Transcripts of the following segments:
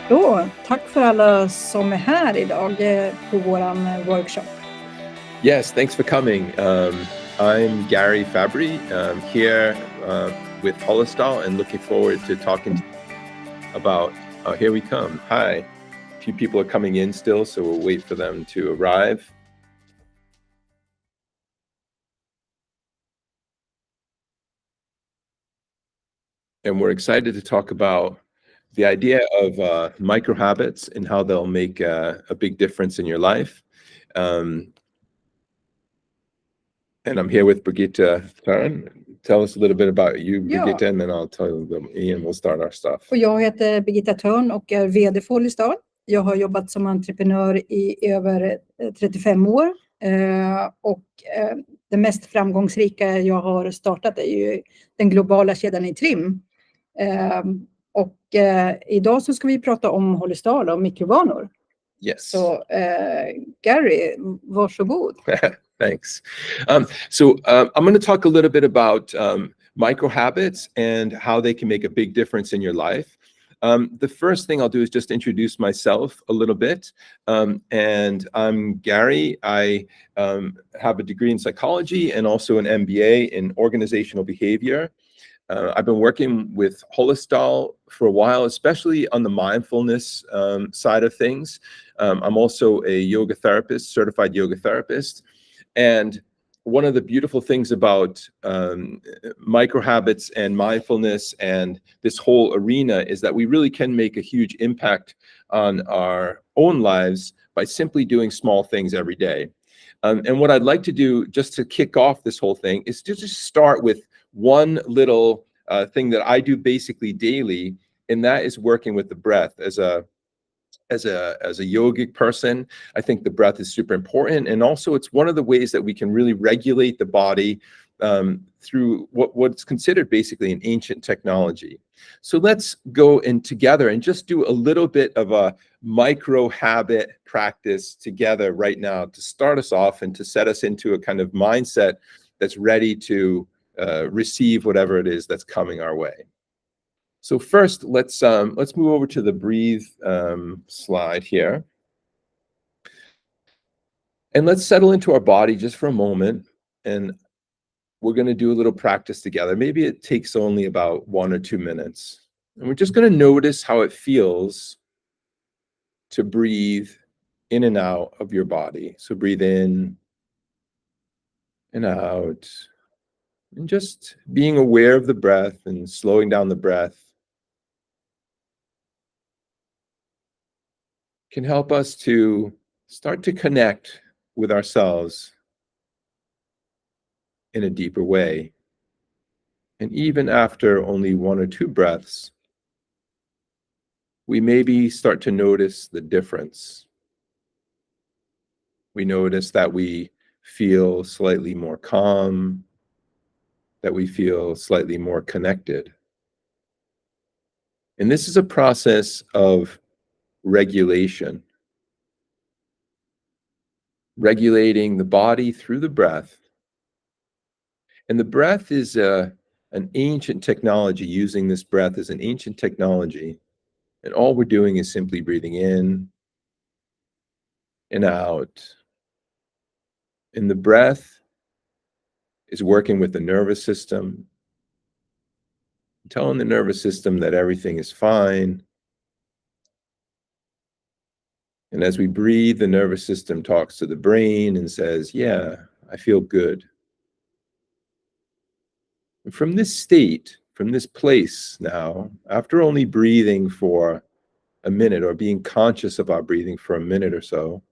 Då, tack för alla som är här idag på våran workshop. Yes, thanks for coming. I'm Gary Fabbri, here with Holistal and looking forward to talking about, here we come. Hi. A few people are coming in still, so we'll wait for them to arrive. And we're excited to talk about the idea of micro habits and how they'll make a big difference in your life. And I'm here with Birgitta Thörn. Tell us a little bit about you, Birgitta, Ja. and then I'll tell them, Ian, we'll start our stuff. Och jag heter Birgitta Thörn och är vd för Holistal. Jag har jobbat som entreprenör i över 35 år. Det mest framgångsrika jag har startat är ju den globala kedjan i trim. Idag så ska vi prata om Holistal och mikrovanor. Yes. Så Gary, varsågod. Thanks. I'm going to talk a little bit about micro habits and how they can make a big difference in your life. The first thing I'll do is just introduce myself a little bit. And I'm Gary. I have a degree in psychology and also an MBA in organizational behavior. I've been working with Holistal for a while, especially on the mindfulness side of things. I'm also a yoga therapist, certified yoga therapist. And one of the beautiful things about micro habits and mindfulness and this whole arena is that we really can make a huge impact on our own lives by simply doing small things every day. And what I'd like to do just to kick off this whole thing is to just start with one little thing that I do basically daily, and that is working with the breath. As a yogic person, I think the breath is super important, and also it's one of the ways that we can really regulate the body through what's considered basically an ancient technology. So let's go in together and just do a little bit of a micro habit practice together right now to start us off and to set us into a kind of mindset that's ready to receive whatever it is that's coming our way. So first, let's move over to the breathe slide here. And let's settle into our body just for a moment. And we're going to do a little practice together. Maybe it takes only about 1 or 2 minutes. And we're just going to notice how it feels to breathe in and out of your body. So breathe in and out. And just being aware of the breath and slowing down the breath can help us to start to connect with ourselves in a deeper way. And even after only 1 or 2 breaths, we maybe start to notice the difference. We notice that we feel slightly more calm, that we feel slightly more connected. And this is a process of regulation. Regulating the body through the breath. And the breath is an ancient technology, using this breath as an ancient technology. And all we're doing is simply breathing in and out. And the breath is working with the nervous system, telling the nervous system that everything is fine. And as we breathe, the nervous system talks to the brain and says, yeah, I feel good. And from this state, from this place now, after only breathing for a minute or being conscious of our breathing for a minute or so,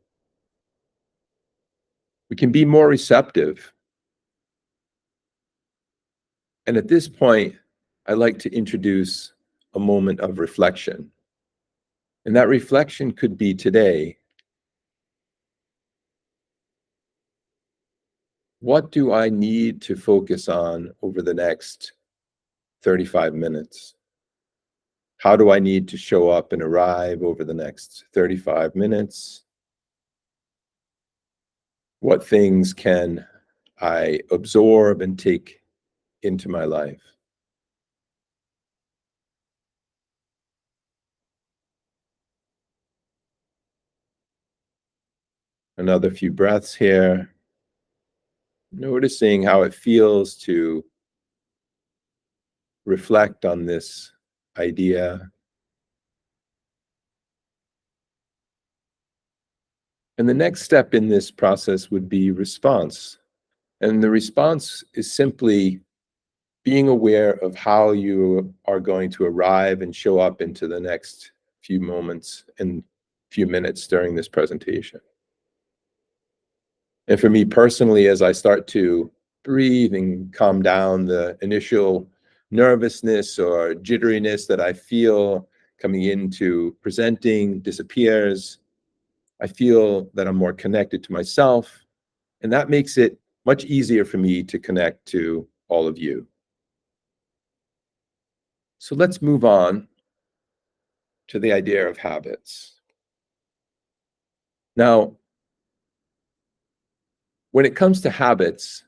we can be more receptive. And at this point, I'd like to introduce a moment of reflection. And that reflection could be today. What do I need to focus on over the next 35 minutes? How do I need to show up and arrive over the next 35 minutes? What things can I absorb and take into my life? Another few breaths here. Noticing how it feels to reflect on this idea. And the next step in this process would be response. And the response is simply being aware of how you are going to arrive and show up into the next few moments and few minutes during this presentation. And for me personally, as I start to breathe and calm down, the initial nervousness or jitteriness that I feel coming into presenting disappears. I feel that I'm more connected to myself, and that makes it much easier for me to connect to all of you. So let's move on to the idea of habits. Now, when it comes to habits,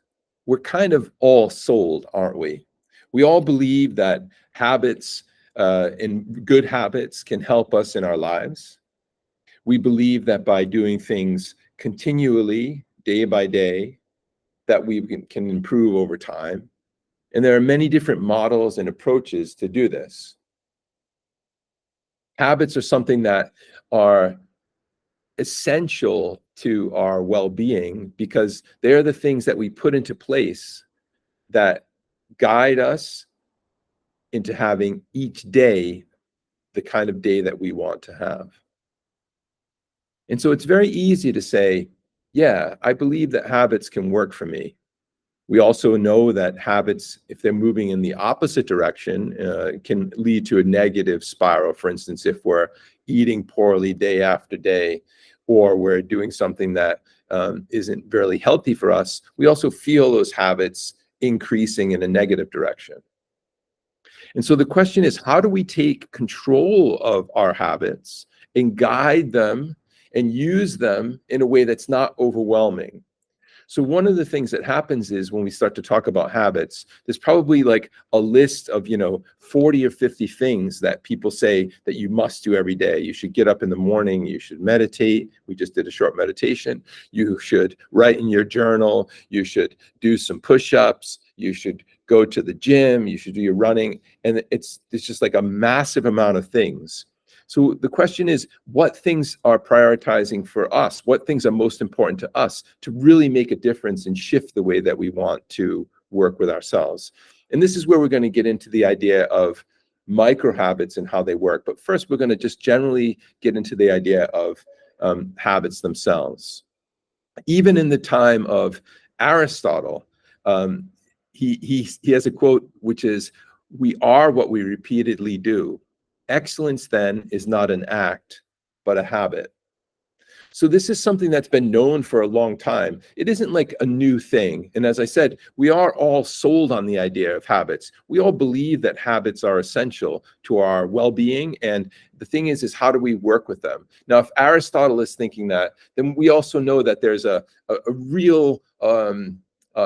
we're kind of all sold, aren't we? We all believe that habits and good habits can help us in our lives. We believe that by doing things continually, day by day, that we can improve over time. And there are many different models and approaches to do this. Habits are something that are essential to our well-being because they're the things that we put into place that guide us into having each day the kind of day that we want to have. And so it's very easy to say, yeah, I believe that habits can work for me. We also know that habits, if they're moving in the opposite direction, can lead to a negative spiral. For instance, if we're eating poorly day after day, or we're doing something that isn't very healthy for us, we also feel those habits increasing in a negative direction. And so the question is, how do we take control of our habits and guide them and use them in a way that's not overwhelming? So one of the things that happens is when we start to talk about habits, there's probably like a list of, 40 or 50 things that people say that you must do every day. You should get up in the morning, you should meditate. We just did a short meditation. You should write in your journal, you should do some push-ups, you should go to the gym, you should do your running. And it's just like a massive amount of things. So the question is, what things are prioritizing for us? What things are most important to us to really make a difference and shift the way that we want to work with ourselves? And this is where we're going to get into the idea of micro habits and how they work. But first, we're going to just generally get into the idea of habits themselves. Even in the time of Aristotle, he has a quote which is, "We are what we repeatedly do. Excellence, then, is not an act, but a habit." So this is something that's been known for a long time. It isn't like a new thing. And as I said, we are all sold on the idea of habits. We all believe that habits are essential to our well-being. And the thing is how do we work with them? Now, if Aristotle is thinking that, then we also know that there's a real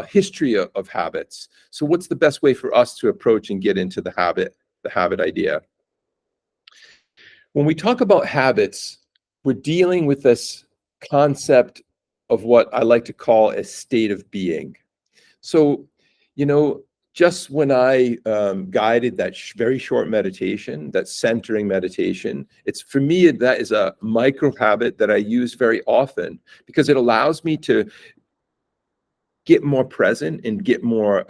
history of habits. So what's the best way for us to approach and get into the habit idea? When we talk about habits, we're dealing with this concept of what I like to call a state of being. So, just when I guided that very short meditation, that centering meditation, it's for me, that is a micro habit that I use very often because it allows me to get more present and get more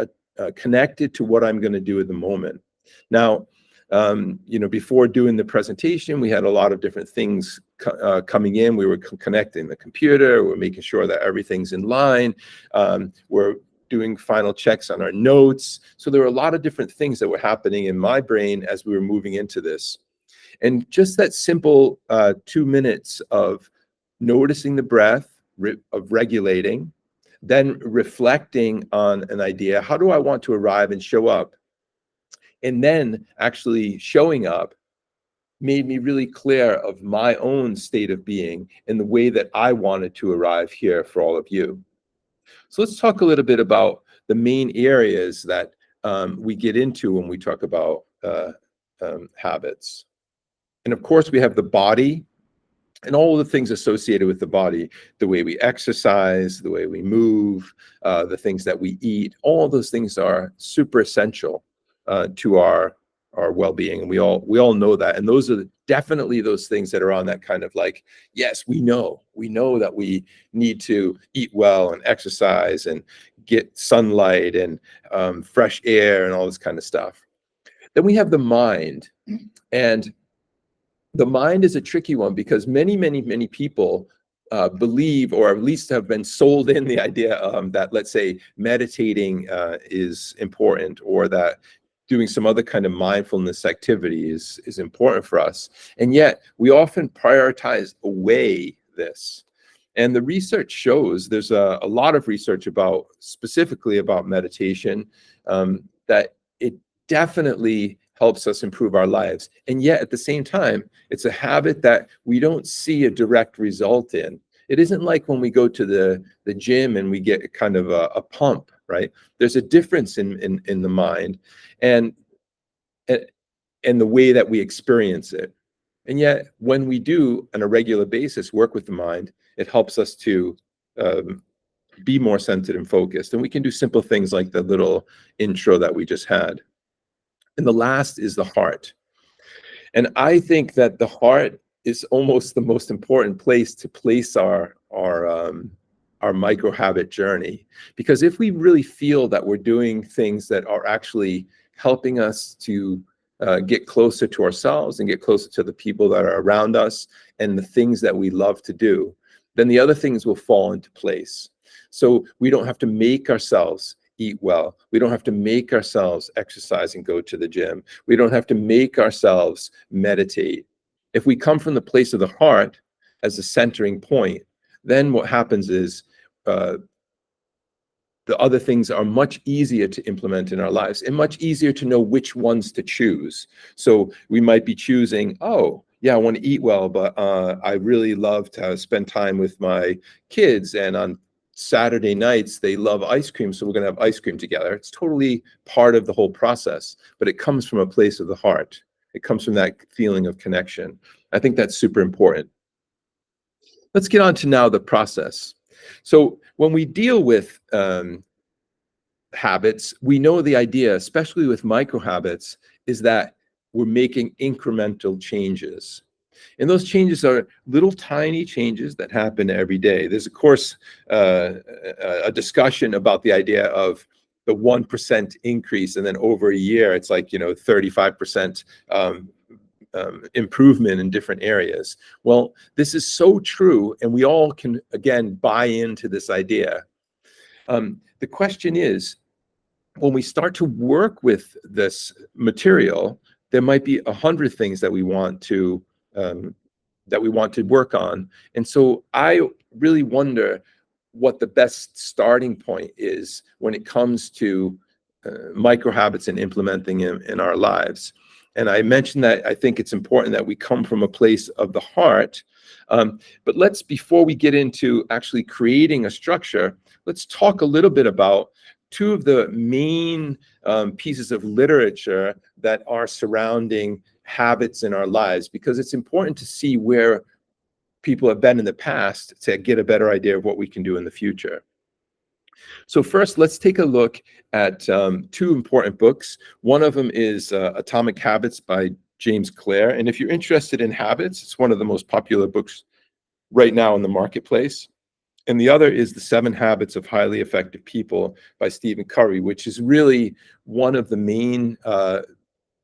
connected to what I'm going to do at the moment. Now, before doing the presentation, we had a lot of different things coming in. We were connecting the computer. We're making sure that everything's in line. We're doing final checks on our notes. So there were a lot of different things that were happening in my brain as we were moving into this. And just that simple 2 minutes of noticing the breath, of regulating, then reflecting on an idea. How do I want to arrive and show up? And then actually showing up made me really clear of my own state of being and the way that I wanted to arrive here for all of you. So let's talk a little bit about the main areas that we get into when we talk about habits. And of course, we have the body, and all the things associated with the body, the way we exercise, the way we move, the things that we eat, all those things are super essential to our well-being, and we all know that. And those are definitely those things that are on that kind of like, yes, we know that we need to eat well and exercise and get sunlight and fresh air and all this kind of stuff. Then we have the mind, and the mind is a tricky one because many people believe, or at least have been sold in the idea that, let's say, meditating is important, or that doing some other kind of mindfulness activity is important for us. And yet we often prioritize away this. And the research shows, there's a lot of research about, specifically about meditation, that it definitely helps us improve our lives. And yet at the same time, it's a habit that we don't see a direct result in. It isn't like when we go to the gym and we get kind of a pump, right? There's a difference in the mind and the way that we experience it. And yet when we do on a regular basis work with the mind, it helps us to be more centered and focused. And we can do simple things like the little intro that we just had. And the last is the heart. And I think that the heart is almost the most important place to place our micro habit journey. Because if we really feel that we're doing things that are actually helping us to get closer to ourselves and get closer to the people that are around us and the things that we love to do, then the other things will fall into place. So we don't have to make ourselves eat well. We don't have to make ourselves exercise and go to the gym. We don't have to make ourselves meditate. If we come from the place of the heart as a centering point, then what happens is the other things are much easier to implement in our lives and much easier to know which ones to choose. So we might be choosing, oh, yeah, I want to eat well, but I really love to spend time with my kids, and on Saturday nights, they love ice cream, so we're going to have ice cream together. It's totally part of the whole process, but it comes from a place of the heart. It comes from that feeling of connection. I think that's super important. Let's get on to now the process. So when we deal with habits, we know the idea, especially with micro habits, is that we're making incremental changes. And those changes are little tiny changes that happen every day. There's, of course, a discussion about the idea of the 1% increase, and then over a year, it's like, 35% improvement in different areas. Well, this is so true, and we all can, again, buy into this idea. The question is, when we start to work with this material, there might be 100 things that we want to work on. And so I really wonder what the best starting point is when it comes to micro habits and implementing them in our lives. And I mentioned that I think it's important that we come from a place of the heart. But before we get into actually creating a structure, let's talk a little bit about two of the main pieces of literature that are surrounding habits in our lives, because it's important to see where people have been in the past to get a better idea of what we can do in the future. So first, let's take a look at two important books. One of them is Atomic Habits by James Clear. And if you're interested in habits, it's one of the most popular books right now in the marketplace. And the other is The 7 Habits of Highly Effective People by Stephen Covey, which is really one of the main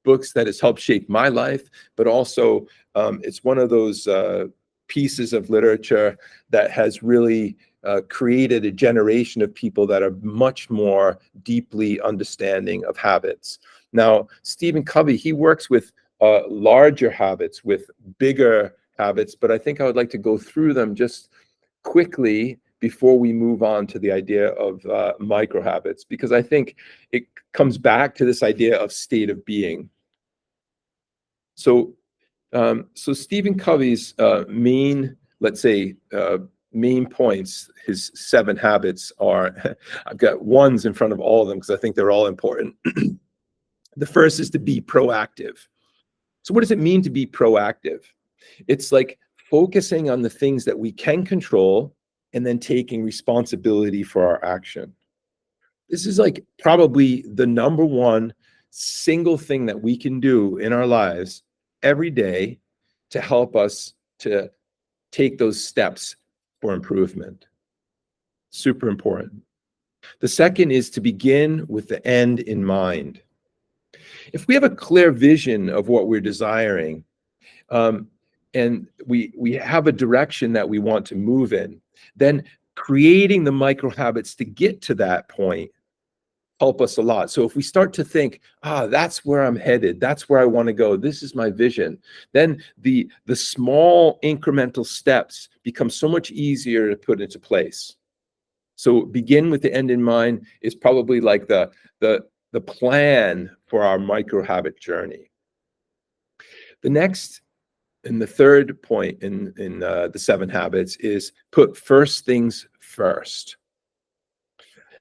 books that has helped shape my life, but also it's one of those pieces of literature that has really created a generation of people that are much more deeply understanding of habits. Now, Stephen Covey, he works with larger habits, with bigger habits, but I think I would like to go through them just quickly before we move on to the idea of micro habits, because I think it comes back to this idea of state of being. So Stephen Covey's main, let's say, main points, his 7 habits are, I've got ones in front of all of them because I think they're all important. The first is to be proactive. So what does it mean to be proactive? It's like focusing on the things that we can control, and then taking responsibility for our action. This is like probably the number one single thing that we can do in our lives every day to help us to take those steps for improvement. Super important. The second is to begin with the end in mind. If we have a clear vision of what we're desiring, and we have a direction that we want to move in, then creating the micro habits to get to that point help us a lot. So if we start to think, that's where I'm headed, that's where I want to go, this is my vision, then the small incremental steps become so much easier to put into place. So begin with the end in mind is probably like the plan for our micro habit journey. The next and the third point in the 7 habits is put first things first.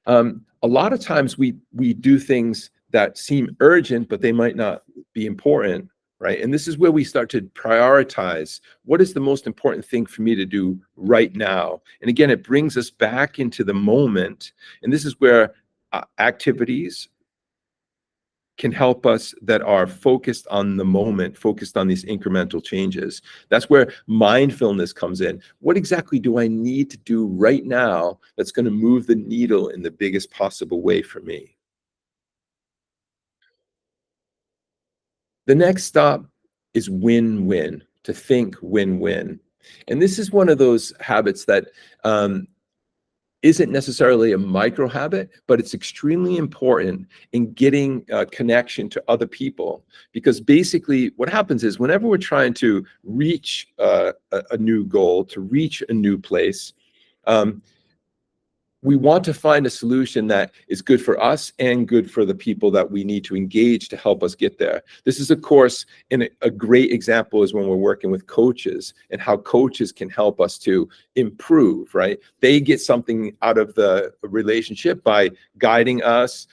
A lot of times we do things that seem urgent, but they might not be important, right? And this is where we start to prioritize what is the most important thing for me to do right now. And again, it brings us back into the moment. And this is where activities can help us that are focused on the moment, focused on these incremental changes. That's where mindfulness comes in. What exactly do I need to do right now that's going to move the needle in the biggest possible way for me? The next stop is win-win, to think win-win. And this is one of those habits that isn't necessarily a micro habit, but it's extremely important in getting connection to other people. Because basically what happens is whenever we're trying to reach a new goal, to reach a new place, we want to find a solution that is good for us and good for the people that we need to engage to help us get there. This is, of course, a great example is when we're working with coaches and how coaches can help us to improve, right? They get something out of the relationship by guiding us.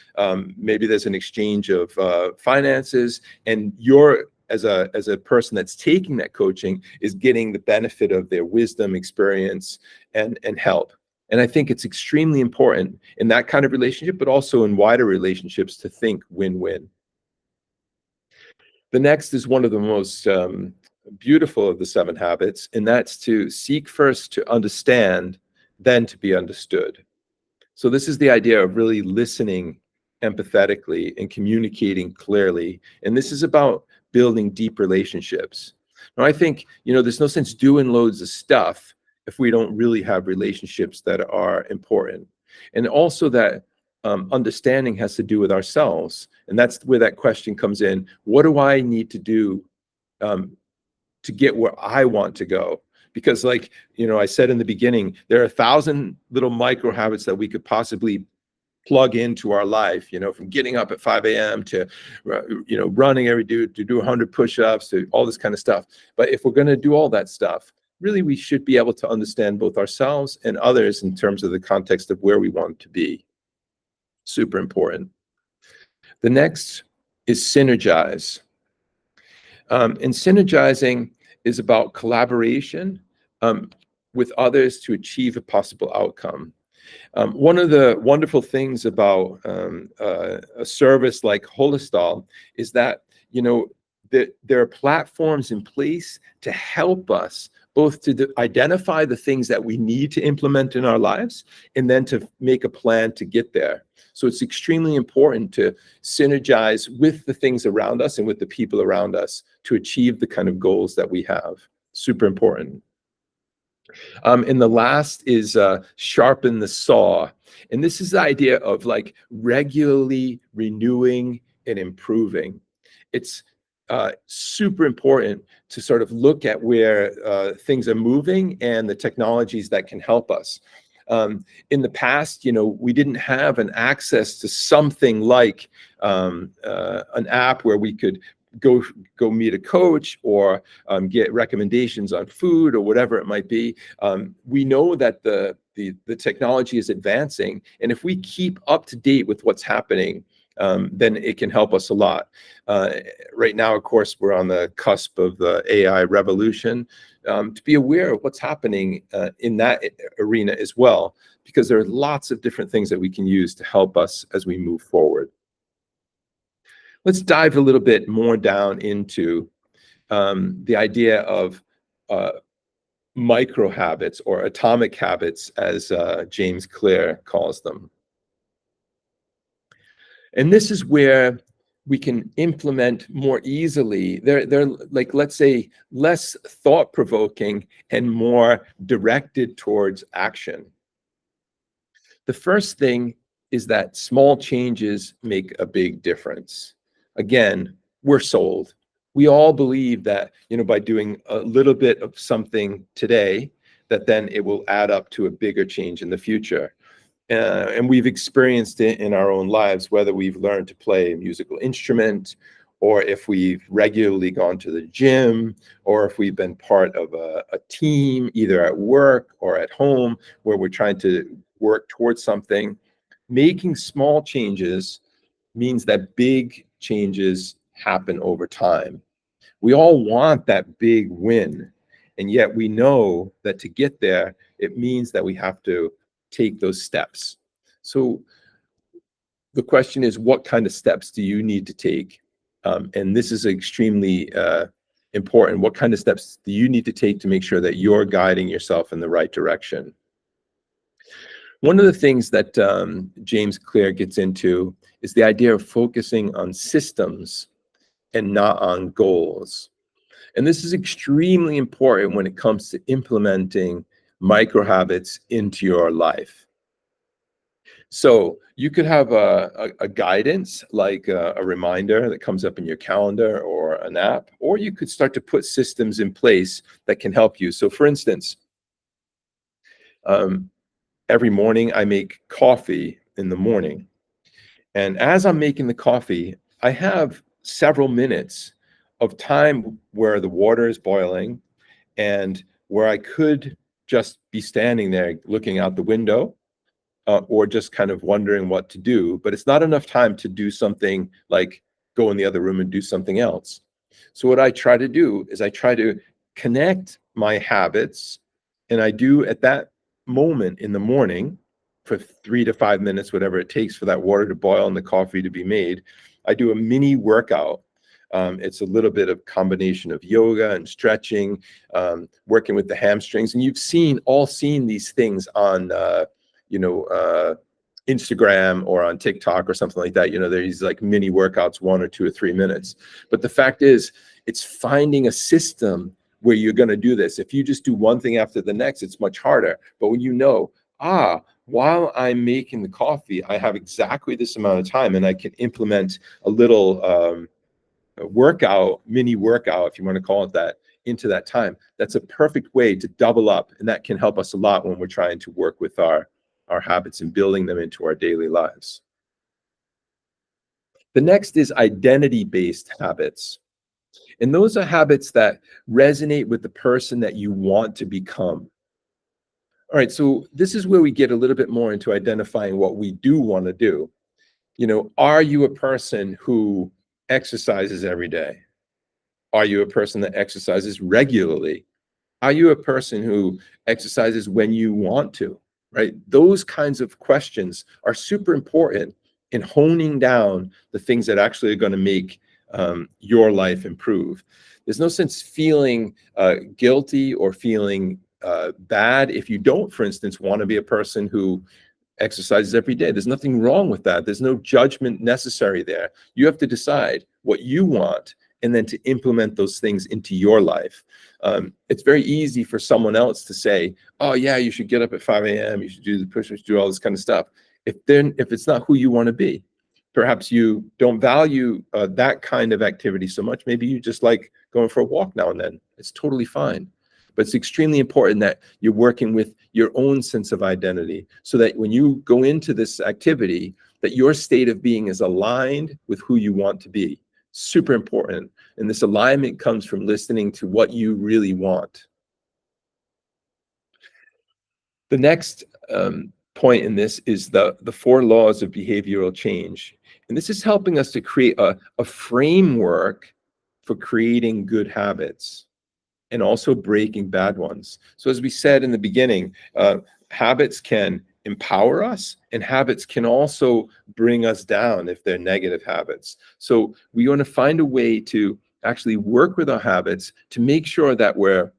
Maybe there's an exchange of finances, and you're, as a person that's taking that coaching, is getting the benefit of their wisdom, experience, and help. And I think it's extremely important in that kind of relationship, but also in wider relationships, to think win-win. The next is one of the most beautiful of the 7 habits, and that's to seek first to understand, then to be understood. So this is the idea of really listening empathetically and communicating clearly. And this is about building deep relationships. Now, I think, there's no sense doing loads of stuff if we don't really have relationships that are important. And also that understanding has to do with ourselves. And that's where that question comes in. What do I need to do to get where I want to go? Because I said in the beginning, there are 1,000 little micro habits that we could possibly plug into our life, from getting up at 5 a.m. to, running every day, to do 100 push-ups, to all this kind of stuff. But if we're going to do all that stuff, really, we should be able to understand both ourselves and others in terms of the context of where we want to be. Super important. The next is synergize. And synergizing is about collaboration with others to achieve a possible outcome. One of the wonderful things about a service like Holistal is that, there are platforms in place to help us both to identify the things that we need to implement in our lives and then to make a plan to get there. So it's extremely important to synergize with the things around us and with the people around us to achieve the kind of goals that we have. Super important. And the last is sharpen the saw. And this is the idea of regularly renewing and improving. It's super important to sort of look at where things are moving and the technologies that can help us. In the past, we didn't have an access to something like an app where we could go meet a coach or get recommendations on food or whatever it might be. We know that the technology is advancing, and if we keep up to date with what's happening, then it can help us a lot. Right now, of course, we're on the cusp of the AI revolution. To be aware of what's happening in that arena as well, because there are lots of different things that we can use to help us as we move forward. Let's dive a little bit more down into the idea of micro habits, or atomic habits, as James Clear calls them. And this is where we can implement more easily. They're like, let's say, less thought-provoking and more directed towards action. The first thing is that small changes make a big difference. Again, we're sold. We all believe that, by doing a little bit of something today, that then it will add up to a bigger change in the future. And we've experienced it in our own lives, whether we've learned to play a musical instrument, or if we've regularly gone to the gym, or if we've been part of a team, either at work or at home, where we're trying to work towards something. Making small changes means that big changes happen over time. We all want that big win, and yet we know that to get there, it means that we have to take those steps. So the question is, what kind of steps do you need to take? And this is extremely important. What kind of steps do you need to take to make sure that you're guiding yourself in the right direction? One of the things that James Clear gets into is the idea of focusing on systems and not on goals. And this is extremely important when it comes to implementing micro habits into your life. So you could have a guidance, like a reminder that comes up in your calendar or an app, or you could start to put systems in place that can help you. So for instance, every morning I make coffee in the morning. And as I'm making the coffee, I have several minutes of time where the water is boiling and where I could just be standing there looking out the window, or just kind of wondering what to do. But it's not enough time to do something like go in the other room and do something else. So what I try to do is I try to connect my habits, and I do at that moment in the morning for 3 to 5 minutes, whatever it takes for that water to boil and the coffee to be made. I do a mini workout. It's a little bit of combination of yoga and stretching, working with the hamstrings. And you've all seen these things on, Instagram or on TikTok or something like that. There's these like mini workouts, 1 or 2 or 3 minutes. But the fact is, it's finding a system where you're going to do this. If you just do one thing after the next, it's much harder. But when while I'm making the coffee, I have exactly this amount of time, and I can implement a little mini workout, if you want to call it that, into that time. That's a perfect way to double up, and that can help us a lot when we're trying to work with our habits and building them into our daily lives. The next is identity-based habits. And those are habits that resonate with the person that you want to become. All right, so this is where we get a little bit more into identifying what we do want to do. Are you a person who exercises every day? Are you a person that exercises regularly? Are you a person who exercises when you want to, right? Those kinds of questions are super important in honing down the things that actually are going to make your life improve. There's no sense feeling guilty or feeling bad if you don't, for instance, want to be a person who exercises every day. There's nothing wrong with that. There's no judgment necessary there. You have to decide what you want and then to implement those things into your life. It's very easy for someone else to say, oh yeah, you should get up at 5 a.m., you should do the push-ups, do all this kind of stuff. If it's not who you want to be, perhaps you don't value that kind of activity so much. Maybe you just like going for a walk now and then. It's totally fine. But it's extremely important that you're working with your own sense of identity, so that when you go into this activity, that your state of being is aligned with who you want to be. Super important. And this alignment comes from listening to what you really want. The next point in this is the four laws of behavioral change. And this is helping us to create a framework for creating good habits and also breaking bad ones. So as we said in the beginning, habits can empower us, and habits can also bring us down if they're negative habits. So we want to find a way to actually work with our habits to make sure that we're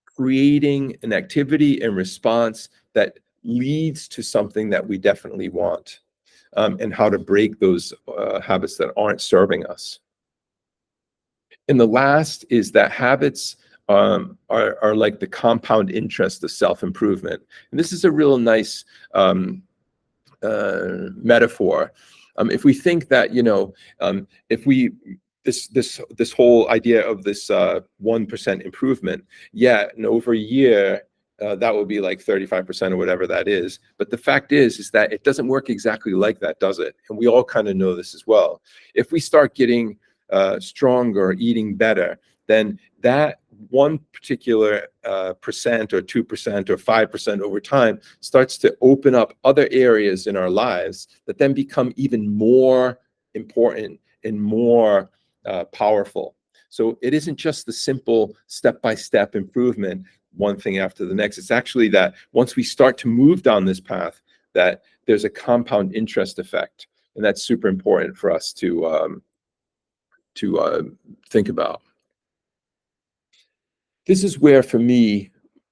creating an activity and response that leads to something that we definitely want, and how to break those habits that aren't serving us. And the last is that habits are like the compound interest of self-improvement. And this is a real nice metaphor. If we think that, if we this whole idea of this 1% improvement, yeah, and over a year, that would be like 35% or whatever that is. But the fact is that it doesn't work exactly like that, does it? And we all kind of know this as well. If we start getting stronger, eating better, then that one particular percent or 2% or 5% over time starts to open up other areas in our lives that then become even more important and more powerful. So it isn't just the simple step-by-step improvement, one thing after the next. It's actually that once we start to move down this path, that there's a compound interest effect. And that's super important for us to think about. This is where, for me,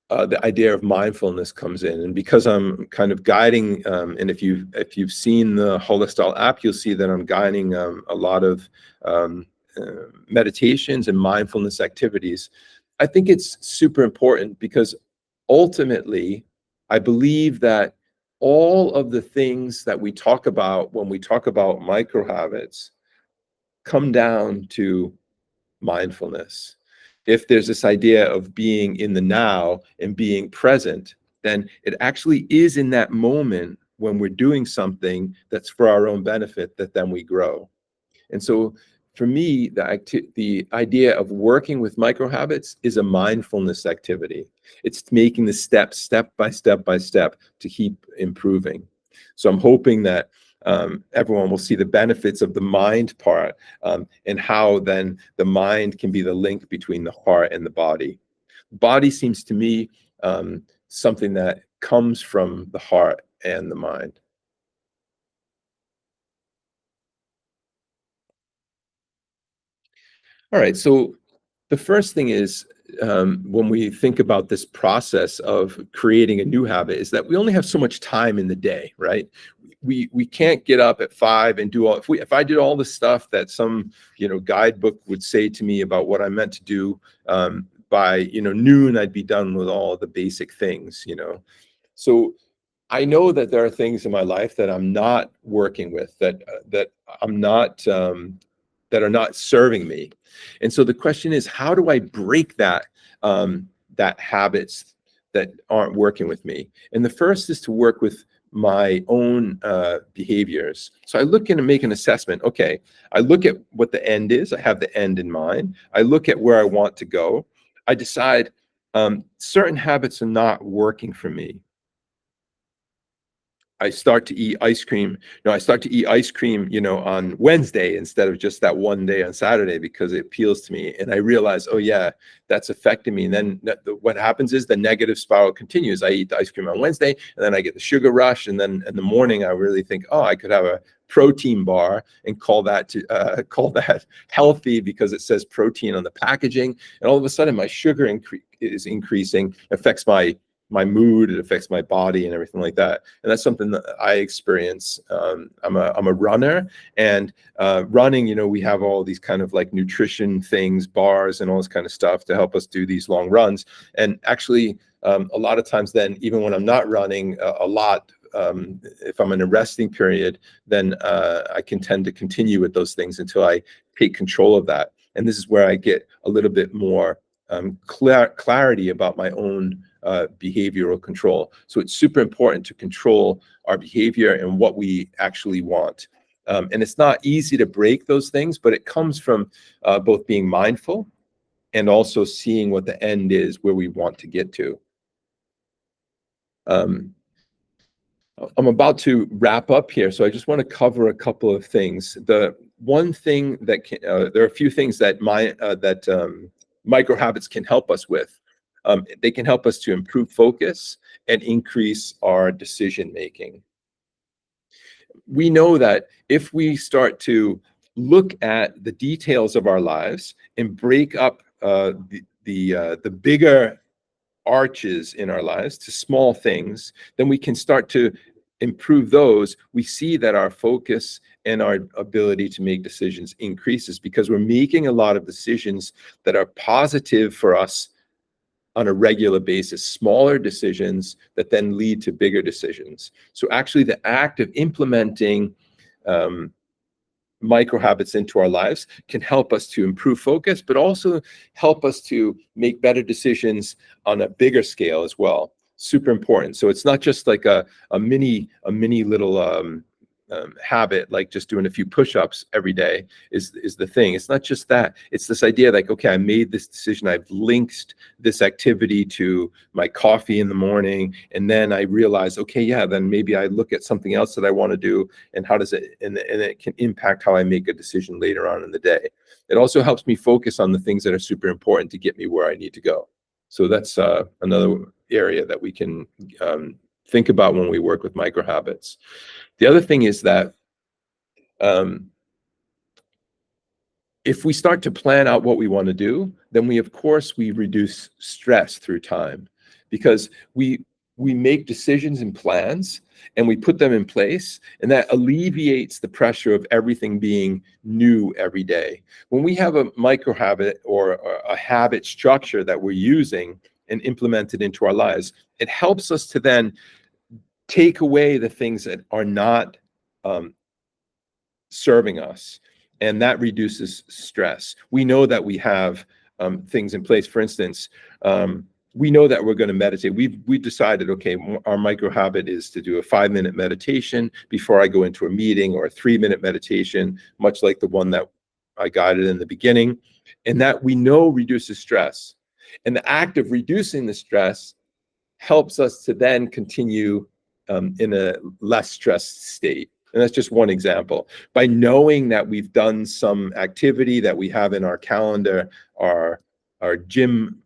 the idea of mindfulness comes in, and because I'm kind of guiding, and if you've seen the Holistal app, you'll see that I'm guiding a lot of meditations and mindfulness activities. I think it's super important because ultimately, I believe that all of the things that we talk about when we talk about micro habits come down to mindfulness. If there's this idea of being in the now and being present, then it actually is in that moment when we're doing something that's for our own benefit that then we grow. And so for me, the idea of working with micro habits is a mindfulness activity. It's making the steps step by step by step to keep improving. So I'm hoping that everyone will see the benefits of the mind part, and how then the mind can be the link between the heart and the body. Body seems to me something that comes from the heart and the mind. All right, so the first thing is, when we think about this process of creating a new habit, is that we only have so much time in the day, right? We can't get up at 5 and do all. If I did all the stuff that some guidebook would say to me about what I meant to do, by noon, I'd be done with all the basic things. So I know that there are things in my life that I'm not working with, that I'm not that are not serving me. And so the question is, how do I break that habits that aren't working with me? And the first is to work with my own behaviors. So I look in and make an assessment. Okay, I look at what the end is. I have the end in mind. I look at where I want to go. I decide certain habits are not working for me. I start to eat ice cream. I start to eat ice cream, on Wednesday instead of just that one day on Saturday because it appeals to me. And I realize, oh yeah, that's affecting me. And then what happens is the negative spiral continues. I eat the ice cream on Wednesday, and then I get the sugar rush. And then in the morning, I really think, oh, I could have a protein bar and call that healthy because it says protein on the packaging. And all of a sudden, my sugar is increasing, affects my mood, it affects my body and everything like that. And that's something that I experience. I'm a runner, and running, we have all these kind of like nutrition things, bars and all this kind of stuff to help us do these long runs. And actually, a lot of times then, even when I'm not running a lot, if I'm in a resting period, then I can tend to continue with those things until I take control of that. And this is where I get a little bit more clarity about my own behavioral control. So it's super important to control our behavior and what we actually want. And it's not easy to break those things, but it comes from both being mindful and also seeing what the end is, where we want to get to. Um, I'm about to wrap up here, so I just want to cover a couple of things. The one thing that there are a few things that micro habits can help us with. They can help us to improve focus and increase our decision making. We know that if we start to look at the details of our lives and break up the bigger arches in our lives to small things, then we can start to improve those. We see that our focus and our ability to make decisions increases because we're making a lot of decisions that are positive for us on a regular basis, smaller decisions that then lead to bigger decisions. So actually the act of implementing micro habits into our lives can help us to improve focus, but also help us to make better decisions on a bigger scale as well. Super important. So it's not just like a mini little habit, like just doing a few push-ups every day is the thing. It's not just that. It's this idea like, okay, I made this decision. I've linked this activity to my coffee in the morning. And then I realize, okay, yeah, then maybe I look at something else that I want to do and how does it, and it can impact how I make a decision later on in the day. It also helps me focus on the things that are super important to get me where I need to go. So that's another area that we can think about when we work with micro habits. The other thing is that if we start to plan out what we want to do, then we reduce stress through time, because we make decisions and plans and we put them in place, and that alleviates the pressure of everything being new every day. When we have a micro habit or a habit structure that we're using and implement it into our lives, it helps us to then take away the things that are not serving us, and that reduces stress. We know that we have things in place. For instance, we know that we're going to meditate. We've decided, okay, our micro habit is to do a 5-minute meditation before I go into a meeting, or a 3-minute meditation, much like the one that I guided in the beginning, and that we know reduces stress. And the act of reducing the stress helps us to then continue in a less stressed state. And that's just one example. By knowing that we've done some activity that we have in our calendar, our gym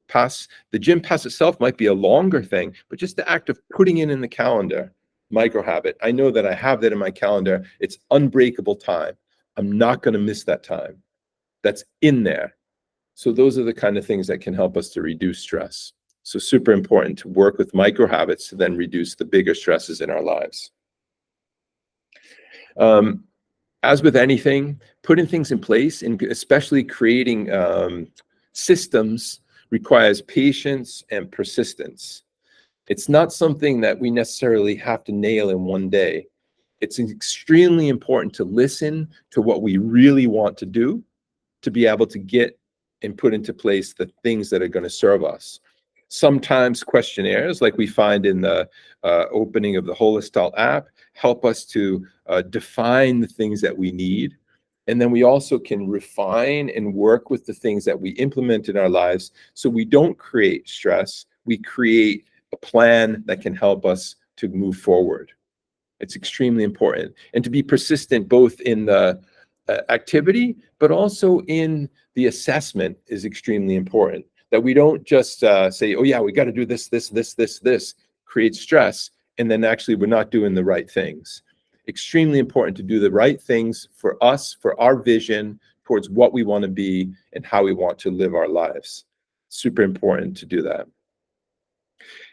pass, the gym pass itself might be a longer thing, but just the act of putting it in the calendar, micro habit. I know that I have that in my calendar. It's unbreakable time. I'm not going to miss that time. That's in there. So those are the kind of things that can help us to reduce stress. So super important to work with micro habits to then reduce the bigger stresses in our lives. As with anything, putting things in place, and especially creating systems, requires patience and persistence. It's not something that we necessarily have to nail in one day. It's extremely important to listen to what we really want to do, to be able to get and put into place the things that are going to serve us. Sometimes questionnaires, like we find in the opening of the Holistal app, help us to define the things that we need. And then we also can refine and work with the things that we implement in our lives, so we don't create stress. We create a plan that can help us to move forward. It's extremely important. And to be persistent both in the activity, but also in the assessment is extremely important. That we don't just say, oh yeah, we got to do this, create stress, and then actually we're not doing the right things. Extremely important to do the right things for us, for our vision towards what we want to be and how we want to live our lives. Super important to do that.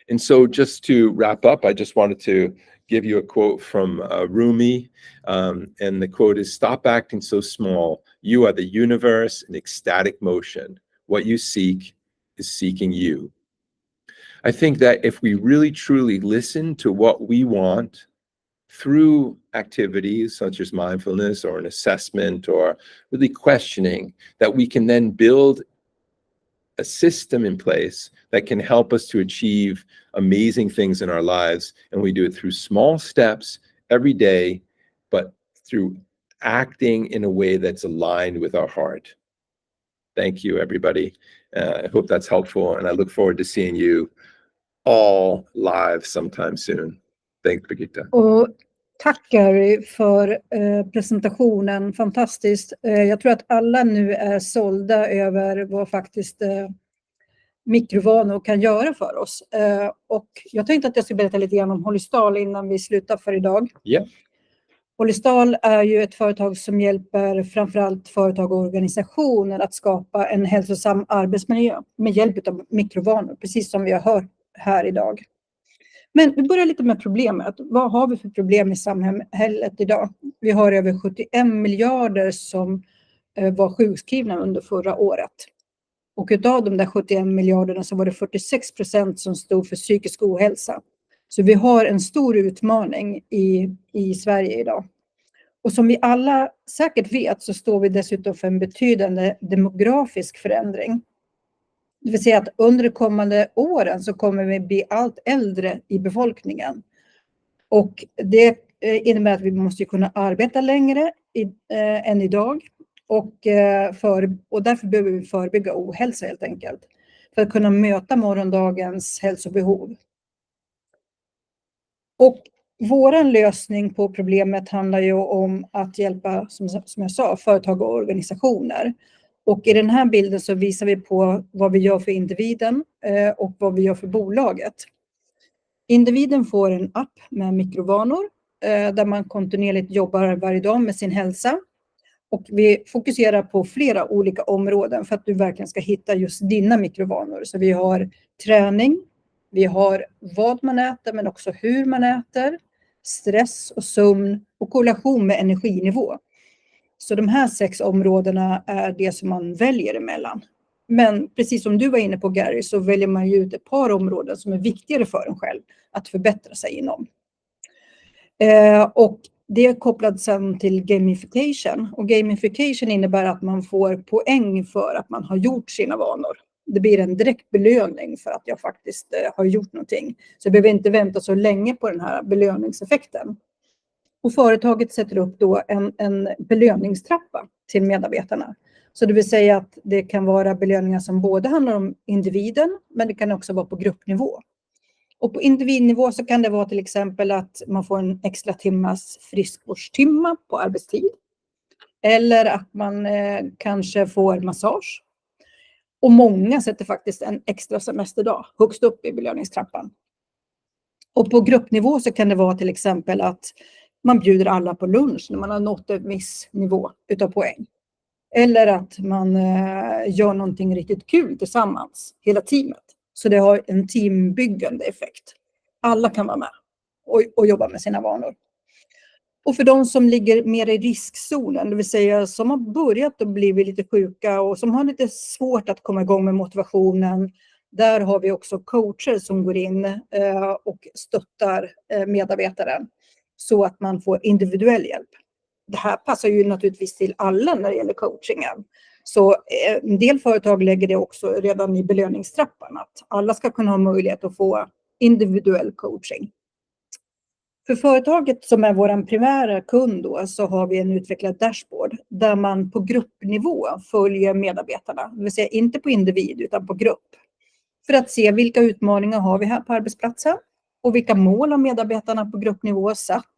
And so just to wrap up, I just wanted to give you a quote from Rumi. And the quote is, "Stop acting so small. You are the universe in ecstatic motion. What you seek is seeking you." I think that if we really truly listen to what we want through activities such as mindfulness or an assessment or really questioning, that we can then build a system in place that can help us to achieve amazing things in our lives. And we do it through small steps every day, but through acting in a way that's aligned with our heart. Thank you, everybody. I hope that's helpful, and I look forward to seeing you all live sometime soon. Thanks, Birgitta. Och tack Gary för presentationen, fantastiskt. Jag tror att alla nu är sålda över vad faktiskt mikrovanor kan göra för oss. Och jag tänkte att jag skulle berätta lite grann om Holistal innan vi slutar för idag. Yeah. Holistal är ju ett företag som hjälper framförallt företag och organisationer att skapa en hälsosam arbetsmiljö med hjälp av mikrovanor, precis som vi har hört här idag. Men vi börjar lite med problemet. Vad har vi för problem i samhället idag? Vi har över 71 miljarder som var sjukskrivna under förra året. Och utav de där 71 miljarderna så var det 46% som stod för psykisk ohälsa. Så vi har en stor utmaning i Sverige idag. Och som vi alla säkert vet så står vi dessutom för en betydande demografisk förändring. Det vill säga att under de kommande åren så kommer vi bli allt äldre i befolkningen. Och det innebär att vi måste kunna arbeta längre än idag. Och därför behöver vi förebygga ohälsa helt enkelt. För att kunna möta morgondagens hälsobehov. Och våran lösning på problemet handlar ju om att hjälpa, som jag sa, företag och organisationer. Och i den här bilden så visar vi på vad vi gör för individen och vad vi gör för bolaget. Individen får en app med mikrovanor där man kontinuerligt jobbar varje dag med sin hälsa. Och vi fokuserar på flera olika områden för att du verkligen ska hitta just dina mikrovanor. Så vi har träning, vi har vad man äter men också hur man äter, stress och sömn och korrelation med energinivå. Så de här 6 områdena är det som man väljer emellan. Men precis som du var inne på Gary så väljer man ju ut ett par områden som är viktigare för en själv att förbättra sig inom. Och det är kopplat sedan till gamification. Och gamification innebär att man får poäng för att man har gjort sina vanor. Det blir en direkt belöning för att jag faktiskt har gjort någonting. Så jag behöver inte vänta så länge på den här belöningseffekten. Och företaget sätter upp då en belöningstrappa till medarbetarna. Så det vill säga att det kan vara belöningar som både handlar om individen men det kan också vara på gruppnivå. Och på individnivå så kan det vara till exempel att man får en extra timmas friskvårdstimma på arbetstid. Eller att man kanske får massage. Och många sätter faktiskt en extra semesterdag högst upp i belöningstrappan. Och på gruppnivå så kan det vara till exempel att man bjuder alla på lunch när man har nått en viss nivå utav poäng. Eller att man gör någonting riktigt kul tillsammans, hela teamet. Så det har en teambyggande effekt. Alla kan vara med och jobba med sina vanor. Och för de som ligger mer i riskzonen, det vill säga som har börjat och blivit lite sjuka och som har lite svårt att komma igång med motivationen. Där har vi också coacher som går in och stöttar medarbetaren så att man får individuell hjälp. Det här passar ju naturligtvis till alla när det gäller coachingen. Så en del företag lägger det också redan i belöningstrappan att alla ska kunna ha möjlighet att få individuell coaching. För företaget som är vår primära kund då, så har vi en utvecklad dashboard där man på gruppnivå följer medarbetarna. Det vill säga inte på individ utan på grupp. För att se vilka utmaningar har vi här på arbetsplatsen och vilka mål har medarbetarna på gruppnivå satt.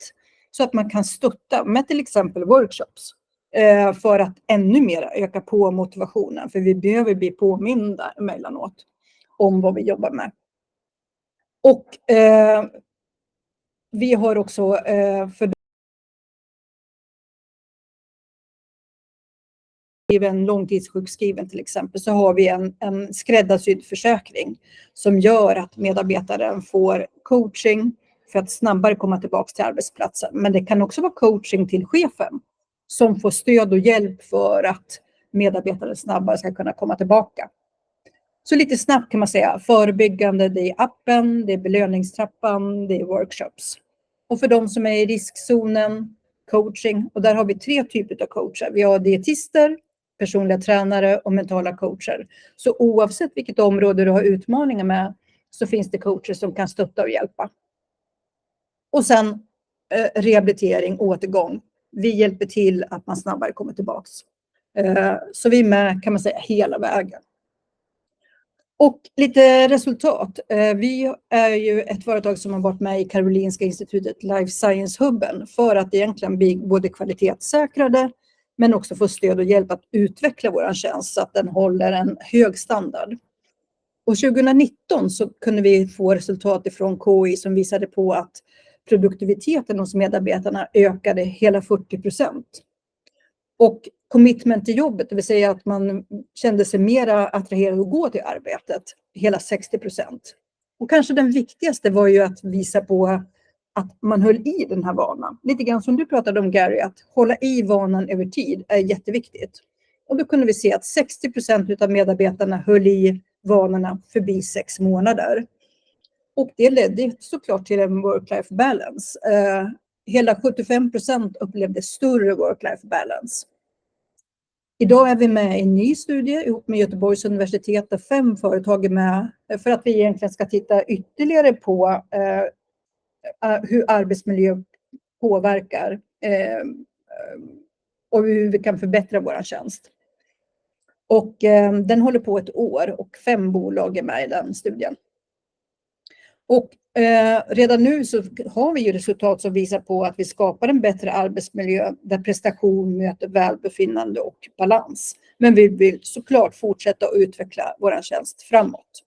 Så att man kan stötta med till exempel workshops för att ännu mer öka på motivationen. För vi behöver bli påminda emellanåt om vad vi jobbar med. Och vi har också för en långtidssjukskriven till exempel så har vi en skräddarsydd försäkring som gör att medarbetaren får coaching för att snabbare komma tillbaka till arbetsplatsen. Men det kan också vara coaching till chefen som får stöd och hjälp för att medarbetaren snabbare ska kunna komma tillbaka. Så lite snabbt kan man säga förebyggande, det är appen, det är belöningstrappan, det är workshops. Och för de som är i riskzonen, coaching, och där har vi 3 typer av coacher. Vi har dietister, personliga tränare och mentala coacher. Så oavsett vilket område du har utmaningar med så finns det coacher som kan stötta och hjälpa. Och sen rehabilitering, återgång. Vi hjälper till att man snabbare kommer tillbaka. Så vi är med kan man säga hela vägen. Och lite resultat. Vi är ju ett företag som har varit med i Karolinska institutet Life Science-hubben för att egentligen bli både kvalitetssäkrade men också få stöd och hjälp att utveckla vår tjänst så att den håller en hög standard. Och 2019 så kunde vi få resultat ifrån KI som visade på att produktiviteten hos medarbetarna ökade hela 40%. Och commitment till jobbet, det vill säga att man kände sig mera attraherad att gå till arbetet, hela 60%. Och kanske den viktigaste var ju att visa på att man höll i den här vanan. Lite grann som du pratade om, Gary, att hålla i vanan över tid är jätteviktigt. Och då kunde vi se att 60% av medarbetarna höll i vanorna förbi 6 månader. Och det ledde såklart till en work-life balance. Hela 75% upplevde större work-life balance. Idag är vi med i en ny studie ihop med Göteborgs universitet där 5 företag är med för att vi egentligen ska titta ytterligare på hur arbetsmiljö påverkar och hur vi kan förbättra vår tjänst. Och den håller på ett år och 5 bolag är med i den studien. Och redan nu så har vi ju resultat som visar på att vi skapar en bättre arbetsmiljö där prestation möter välbefinnande och balans. Men vi vill såklart fortsätta att utveckla vår tjänst framåt.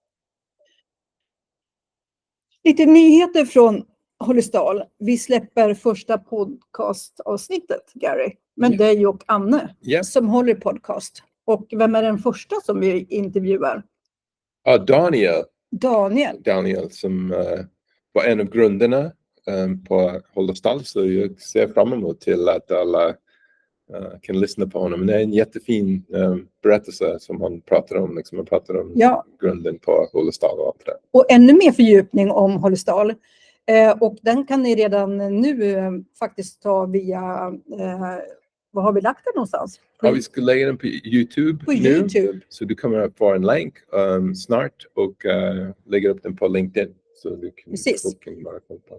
Lite nyheter från Holistal. Vi släpper första podcastavsnittet, Gary, med dig och Anne som håller podcast. Och vem är den första som vi intervjuar? Daniel som var en av grundarna på Holistal, så jag ser fram emot till att alla kan lyssna på honom. Men det är en jättefin berättelse som han pratar om, liksom han pratar om grunden på Holistal och allt det. Och ännu mer fördjupning om Holistal. Och den kan ni redan nu faktiskt ta via, vad har vi lagt den någonstans? Vi ska lägga den på YouTube nu. Så du kommer att få en länk snart och lägga upp den på LinkedIn. Så du kan,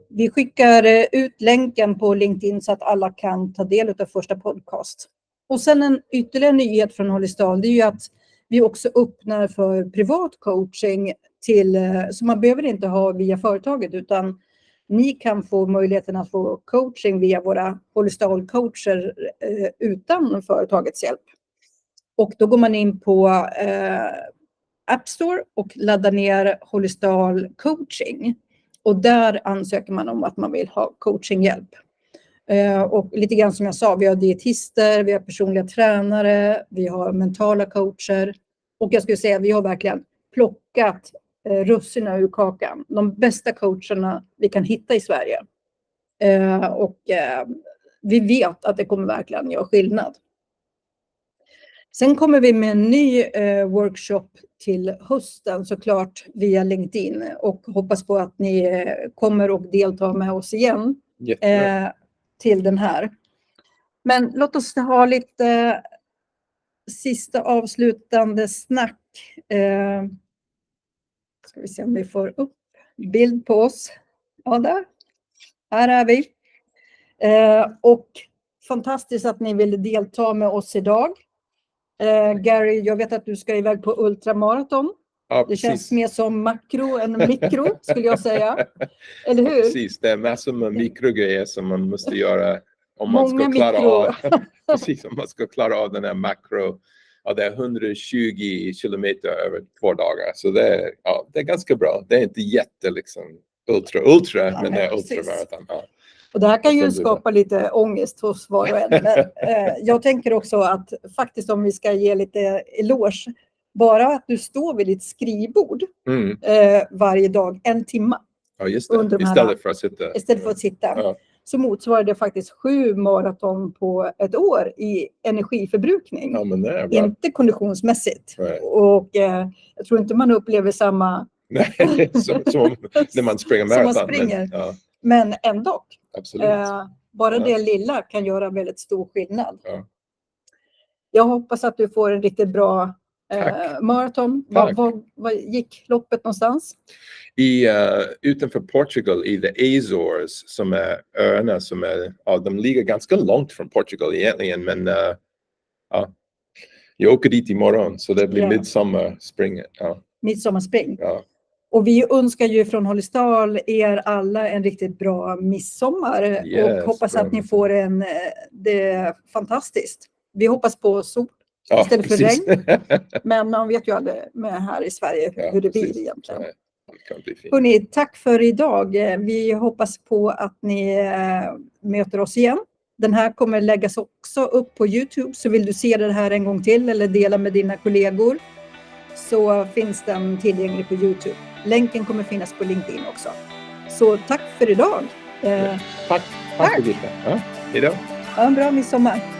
vi skickar ut länken på LinkedIn så att alla kan ta del av första podcast. Och sen en ytterligare nyhet från Holistal, det är ju att vi också öppnar för privat coaching så man behöver inte ha via företaget, utan ni kan få möjligheten att få coaching via våra Holistal-coacher utan företagets hjälp. Och då går man in på App Store och laddar ner Holistal coaching. Och där ansöker man om att man vill ha coachinghjälp. Och lite grann som jag sa, vi har dietister, vi har personliga tränare, vi har mentala coacher. Och jag skulle säga att vi har verkligen plockat russina ur kakan. De bästa coacherna vi kan hitta i Sverige. Och vi vet att det kommer verkligen göra skillnad. Sen kommer vi med en ny workshop till hösten, såklart via LinkedIn. Och hoppas på att ni kommer och deltar med oss igen till den här. Men låt oss ha lite sista avslutande snack. Ska vi se om vi får upp bild på oss. Ja, där. Här är vi. Och fantastiskt att ni ville delta med oss idag. Gary, jag vet att du ska iväg på ultramaraton. Ja, det känns mer som makro än mikro, skulle jag säga. Eller hur? Precis, det är massor med mikrogrejer som man måste göra om man ska klara av. Precis, om man ska klara av den här makro. Ja, det är 120 kilometer över 2 dagar. Så det är ganska bra. Det är inte jätte liksom ultra, men det är ultramaraton. Ja. Och det här kan ju skapa lite ångest hos var och en. Men, jag tänker också att faktiskt om vi ska ge lite eloge, bara att du står vid ditt skrivbord varje dag, 1 timme. Ja, just det. Istället för att sitta. Ja. Så motsvarar det faktiskt 7 maraton på ett år i energiförbrukning. Ja, men det är bra. Inte konditionsmässigt. Nej. Och jag tror inte man upplever samma... Nej, som när man springer maraton. Ja. Men ändå. Absolut. Bara det lilla kan göra väldigt stor skillnad. Ja. Jag hoppas att du får en riktigt bra maraton. Vad gick loppet någonstans? Utanför Portugal i the Azores, som är öarna som är, de ligger ganska långt från Portugal egentligen, men jag åker dit imorgon så det blir midsommar springet. Ja. midsommarspring. Ja. Och vi önskar ju från Holistal er alla en riktigt bra midsommar. Yes, och hoppas bra att ni midsommar. får det är fantastiskt. Vi hoppas på sol Ja, istället för precis. regn. Men man vet ju aldrig med här i Sverige Ja, hur det precis. blir egentligen. Nej, det kan bli fint. Hörrni, tack för idag. Vi hoppas på att ni möter oss igen. Den här kommer läggas också upp på YouTube. Så vill du se det här en gång till eller dela med dina kollegor, så finns den tillgänglig på YouTube. Länken kommer finnas på LinkedIn också. Så tack för idag. Tack Birgitta. Ja, hej då. Ha en bra midsommar.